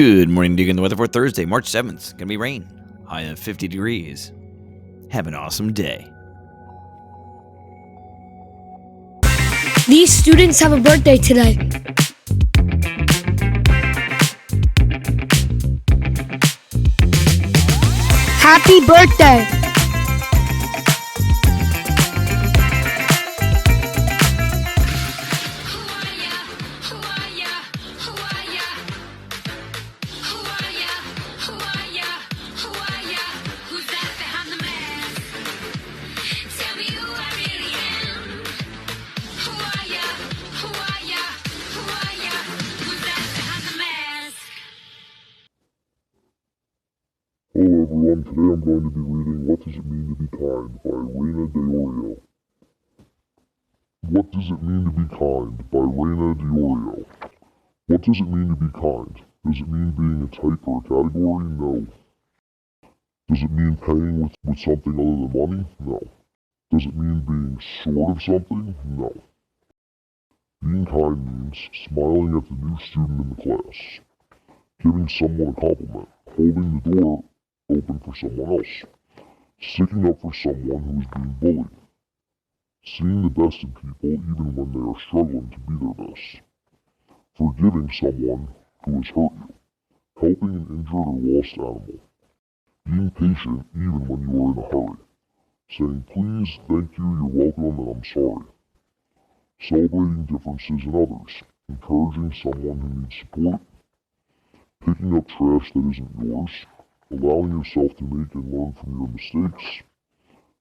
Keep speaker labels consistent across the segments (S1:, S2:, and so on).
S1: Good morning, Dugan. The weather for Thursday, March 7th. Gonna be rain. High of 50 degrees. Have an awesome day.
S2: These students have a birthday today. Happy birthday!
S3: Hello everyone, today I'm going to be reading What Does It Mean to Be Kind by Rana DiOrio. What does it mean to be kind by Rana DiOrio. What does it mean to be kind? Does it mean being a type or a category? No. Does it mean paying with something other than money? No. Does it mean being short of something? No. Being kind means smiling at the new student in the class, giving someone a compliment, holding the door open for someone else, sticking up for someone who is being bullied, seeing the best in people even when they are struggling to be their best, forgiving someone who has hurt you, helping an injured or lost animal, being patient even when you are in a hurry, saying please, thank you, you're welcome, and I'm sorry, celebrating differences in others, encouraging someone who needs support, picking up trash that isn't yours, allowing yourself to make and learn from your mistakes,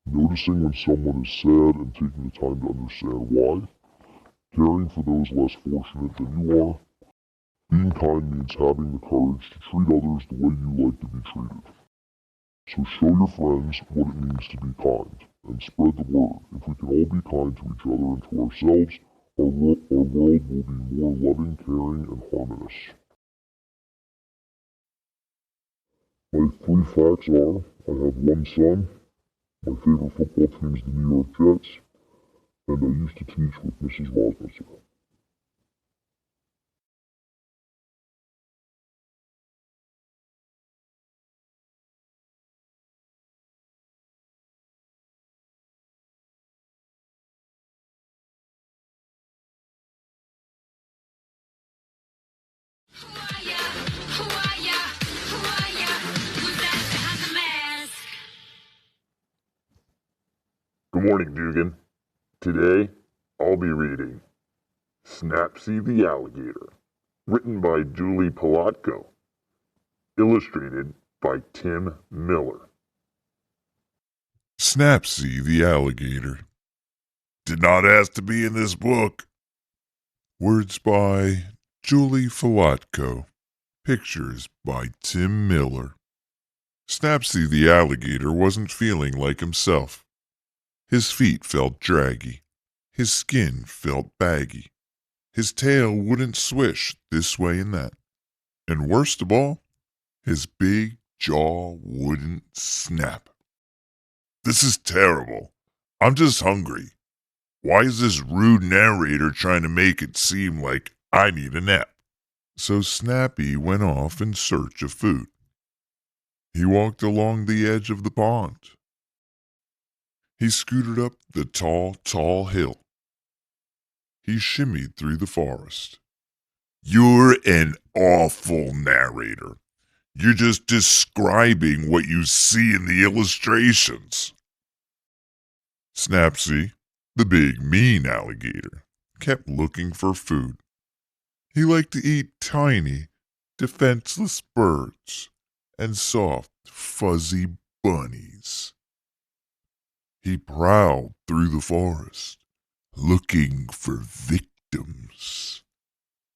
S3: noticing when someone is sad and taking the time to understand why, caring for those less fortunate than you are. Being kind means having the courage to treat others the way you like to be treated. So show your friends what it means to be kind, and spread the word. If we can all be kind to each other and to ourselves, our world will be more loving, caring, and harmonious. My 3 facts are, I have 1 son, my favorite football team is the New York Jets, and I used to teach with Mrs. Rosmusser.
S4: Good morning, Dugan. Today, I'll be reading Snappsy the Alligator, written by Julie Falatko, illustrated by Tim Miller.
S5: Snappsy the Alligator. Did not ask to be in this book. Words by Julie Falatko. Pictures by Tim Miller. Snappsy the Alligator wasn't feeling like himself. His feet felt draggy. His skin felt baggy. His tail wouldn't swish this way and that. And worst of all, his big jaw wouldn't snap. This is terrible. I'm just hungry. Why is this rude narrator trying to make it seem like I need a nap? So Snappy went off in search of food. He walked along the edge of the pond. He scooted up the tall hill. He shimmied through the forest. You're an awful narrator. You're just describing what you see in the illustrations. Snappsy, the big mean alligator, kept looking for food. He liked to eat tiny, defenseless birds and soft, fuzzy bunnies. He prowled through the forest, looking for victims.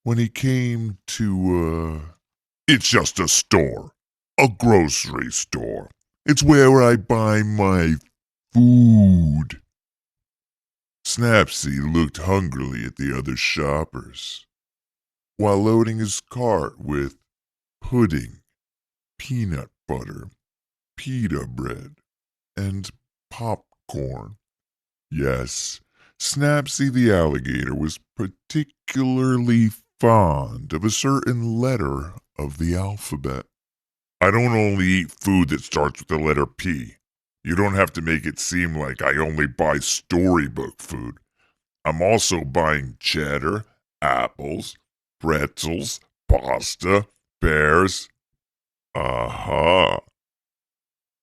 S5: When he came to, it's just a store, a grocery store. It's where I buy my food. Snappsy looked hungrily at the other shoppers, while loading his cart with pudding, peanut butter, pita bread, and popcorn. Yes, Snappsy the Alligator was particularly fond of a certain letter of the alphabet. I don't only eat food that starts with the letter P. You don't have to make it seem like I only buy storybook food. I'm also buying cheddar, apples, pretzels, pasta, pears. Aha.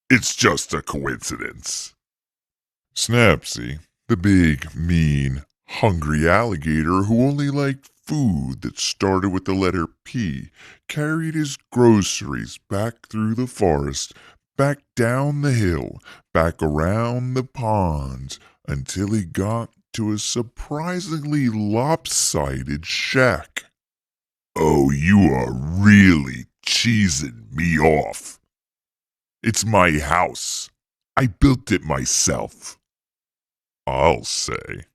S5: It's just a coincidence. Snappsy, the big, mean, hungry alligator who only liked food that started with the letter P, carried his groceries back through the forest, back down the hill, back around the ponds, until he got to a surprisingly lopsided shack. Oh, you are really cheesing me off. It's my house. I built it myself, I'll say.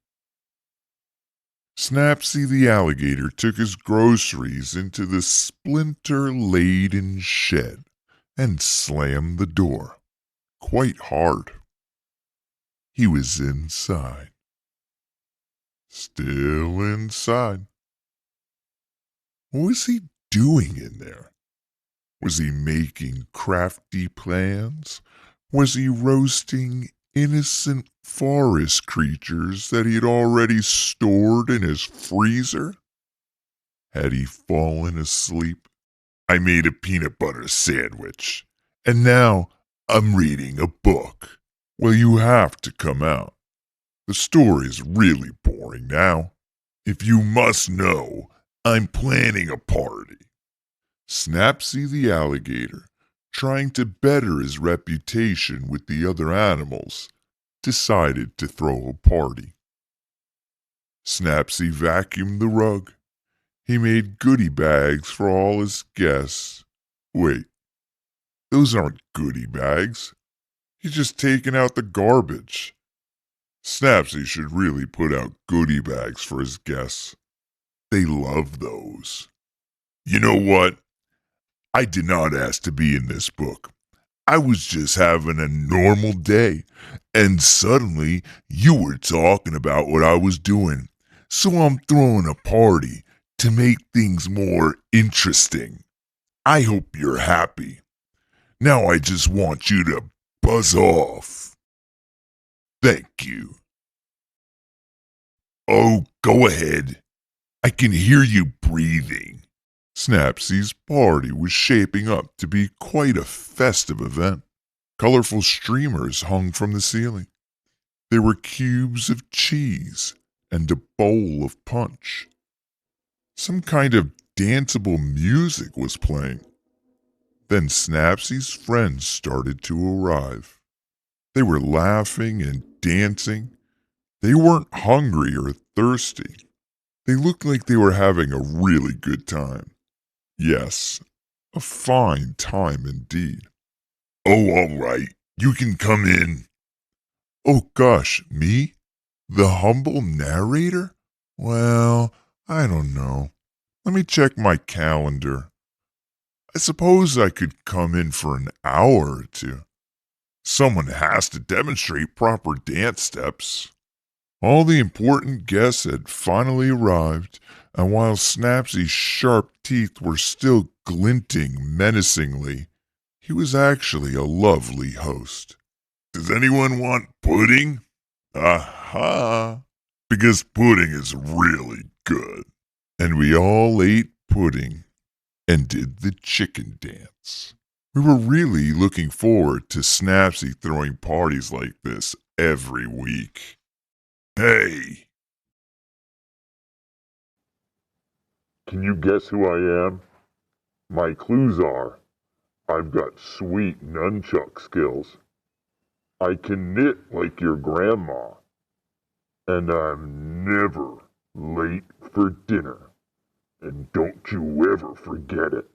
S5: Snappsy the alligator took his groceries into the splinter-laden shed and slammed the door quite hard. He was inside. Still inside. What was he doing in there? Was he making crafty plans? Was he roasting innocent forest creatures that he had already stored in his freezer? Had he fallen asleep? I made a peanut butter sandwich, and now I'm reading a book. Well, you have to come out. The story's really boring now. If you must know, I'm planning a party. Snappsy the alligator, trying to better his reputation with the other animals, decided to throw a party. Snappsy vacuumed the rug. He made goodie bags for all his guests. Wait, those aren't goodie bags. He's just taking out the garbage. Snappsy should really put out goodie bags for his guests. They love those. You know what? I did not ask to be in this book. I was just having a normal day, and suddenly you were talking about what I was doing. So I'm throwing a party to make things more interesting. I hope you're happy. Now I just want you to buzz off. Thank you. Oh, go ahead. I can hear you breathing. Snappsy's party was shaping up to be quite a festive event. Colorful streamers hung from the ceiling. There were cubes of cheese and a bowl of punch. Some kind of danceable music was playing. Then Snappsy's friends started to arrive. They were laughing and dancing. They weren't hungry or thirsty. They looked like they were having a really good time. Yes, a fine time indeed. Oh, all right, you can come in. Oh gosh, me? The humble narrator? Well, I don't know. Let me check my calendar. I suppose I could come in for an hour or two. Someone has to demonstrate proper dance steps. All the important guests had finally arrived, and while Snappsy's sharp teeth were still glinting menacingly, he was actually a lovely host. Does anyone want pudding? Aha! Because pudding is really good. And we all ate pudding and did the chicken dance. We were really looking forward to Snappsy throwing parties like this every week. Hey!
S4: Can you guess who I am? My clues are, I've got sweet nunchuck skills. I can knit like your grandma. And I'm never late for dinner. And don't you ever forget it.